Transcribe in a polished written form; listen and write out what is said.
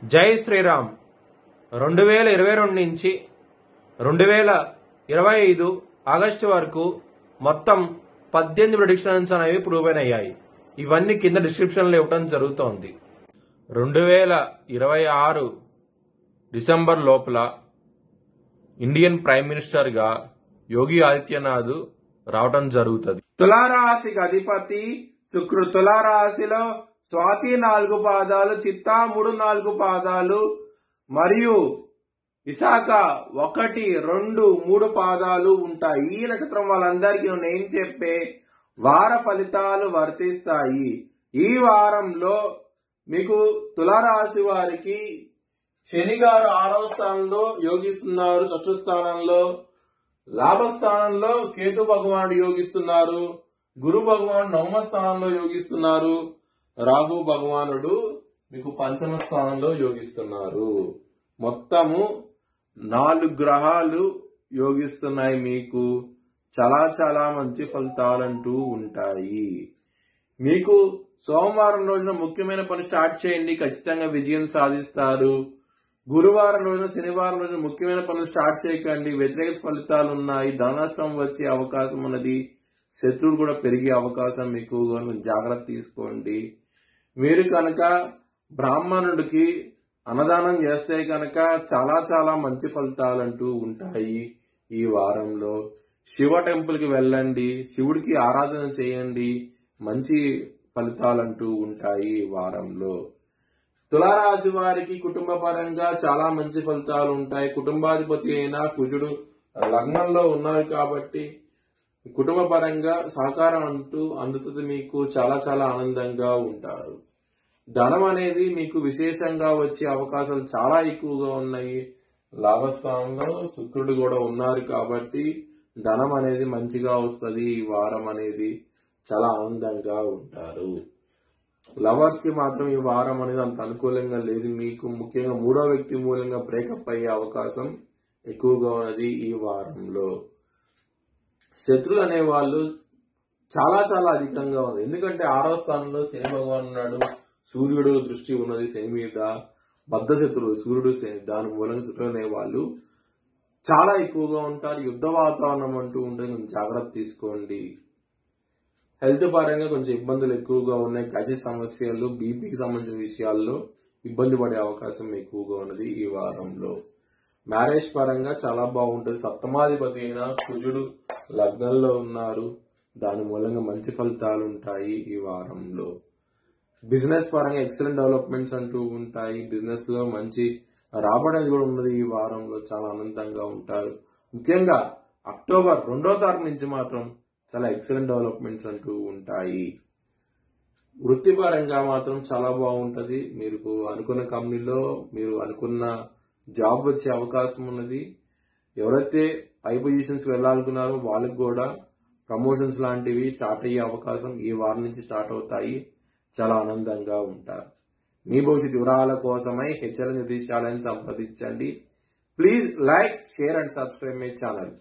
జై శ్రీరామ్. 2022 నుంచి 2025 ఆగస్టు వరకు మొత్తం 18 ప్రిడిక్షన్స్ అనేవి ప్రూవ్ అయ్యాయి. ఇవన్నీ కింద డిస్క్రిప్షన్లో ఇవ్వడం జరుగుతోంది. 2026 డిసెంబర్ లోపల ఇండియన్ ప్రైమ్ మినిస్టర్ గా యోగి ఆదిత్యనాథ్ రావటం జరుగుతుంది. తులారాశికి అధిపతి శుక్రుడు. తులారాశిలో స్వాతి 4 పాదాలు, చిత్తా 3-4 పాదాలు మరియు విశాఖ 1, 2, 3 పాదాలు ఉంటాయి. ఈ నక్షత్రం వాళ్ళందరికీ నేను చెప్పే వార ఫలితాలు వర్తిస్తాయి. ఈ వారంలో మీకు తులారాశి వారికి శని గారు 6వ స్థానంలో యోగిస్తున్నారు, 6వ స్థానంలో లాభస్థానంలో కేతు భగవానుడు యోగిస్తున్నారు, గురు భగవానుడు 9వ స్థానంలో యోగిస్తున్నారు, రాహు భగవానుడు మీకు 5వ స్థానంలో యోగిస్తున్నారు. మొత్తము 4 గ్రహాలు యోగిస్తున్నాయి. మీకు చాలా చాలా మంచి ఫలితాలంటూ ఉంటాయి. మీకు సోమవారం రోజున ముఖ్యమైన పని స్టార్ట్ చేయండి, ఖచ్చితంగా విజయం సాధిస్తారు. గురువారం రోజున, శనివారం రోజున ముఖ్యమైన పనులు స్టార్ట్ చేయకండి, వ్యతిరేక ఫలితాలు ఉన్నాయి, ధననష్టం వచ్చే అవకాశం ఉన్నది, శత్రువులు కూడా పెరిగే అవకాశం ఎక్కువగా, జాగ్రత్త తీసుకోండి. మీరు కనుక బ్రాహ్మణుడికి అన్నదానం చేస్తే కనుక చాలా చాలా మంచి ఫలితాలంటూ ఉంటాయి. ఈ వారంలో శివ టెంపుల్ కి వెళ్ళండి, శివుడికి ఆరాధన చేయండి, మంచి ఫలితాలంటూ ఉంటాయి ఈ వారంలో. తులారాశి వారికి కుటుంబ పరంగా చాలా మంచి ఫలితాలు ఉంటాయి. కుటుంబాధిపతి అయిన కుజుడు లగ్నంలో ఉన్నారు కాబట్టి కుటుంబ పరంగా సహకారం అందుతుంది. మీకు చాలా చాలా ఆనందంగా ఉంటారు. ధనం అనేది మీకు విశేషంగా వచ్చే అవకాశాలు చాలా ఎక్కువగా ఉన్నాయి. లాభస్థానంలో శుక్రుడు కూడా ఉన్నారు కాబట్టి ధనం అనేది మంచిగా వస్తుంది. ఈ వారం అనేది చాలా ఆనందంగా ఉంటారు. లవర్స్ కి మాత్రం ఈ వారం అనేది అంత అనుకూలంగా లేదు. మీకు ముఖ్యంగా 3వ వ్యక్తి మూలంగా బ్రేకప్ అయ్యే అవకాశం ఎక్కువగా ఉన్నది ఈ వారంలో. శత్రులు అనే వాళ్ళు చాలా చాలా అధికంగా ఉంది. ఎందుకంటే 6వ స్థానంలో శని భగవాన్ ఉన్నాడు, సూర్యుడు దృష్టి ఉన్నది శని మీద, బద్ధ శత్రువు సూర్యుడు శని, దాని మూలంగా శత్రులు అనే వాళ్ళు చాలా ఎక్కువగా ఉంటారు. యుద్ధ వాతావరణం అంటూ ఉంటుంది, కొంచెం జాగ్రత్త తీసుకోండి. హెల్త్ పరంగా కొంచెం ఇబ్బందులు ఎక్కువగా ఉన్నాయి. గజ సమస్యలు, బీపీకి సంబంధించిన విషయాల్లో ఇబ్బంది పడే అవకాశం ఎక్కువగా ఉన్నది ఈ వారంలో. మ్యారేజ్ పరంగా చాలా బాగుంటుంది. సప్తమాధిపతి అయిన కుజుడు లగ్నంలో ఉన్నారు, దాని మూలంగా మంచి ఫలితాలు ఉంటాయి ఈ వారంలో. బిజినెస్ పరంగా ఎక్సలెంట్ డెవలప్మెంట్స్ అంటూ ఉంటాయి. బిజినెస్ లో మంచి రాబడి కూడా ఉన్నది ఈ వారంలో, చాలా ఆనందంగా ఉంటారు. ముఖ్యంగా అక్టోబర్ 2వ తారీఖు నుంచి మాత్రం చాలా ఎక్సలెంట్ డెవలప్మెంట్స్ అంటూ ఉంటాయి. వృత్తిపరంగా మాత్రం చాలా బాగుంటది. మీరు అనుకున్న కంపెనీలో మీరు అనుకున్న జాబ్ వచ్చే అవకాశం ఉన్నది. ఎవరైతే పై పొజిషన్స్ వెళ్లాలనుకున్నారో వాళ్ళకి కూడా ప్రమోషన్స్ లాంటివి స్టార్ట్ అయ్యే అవకాశం ఈ వారం నుంచి స్టార్ట్ అవుతాయి. చాలా ఆనందంగా ఉంటారు. మీ భవిష్యత్ వివరాల కోసమై హెచ్ఎల్ నిర్దేశాలను సంప్రదించండి. Please like, share and subscribe my channel.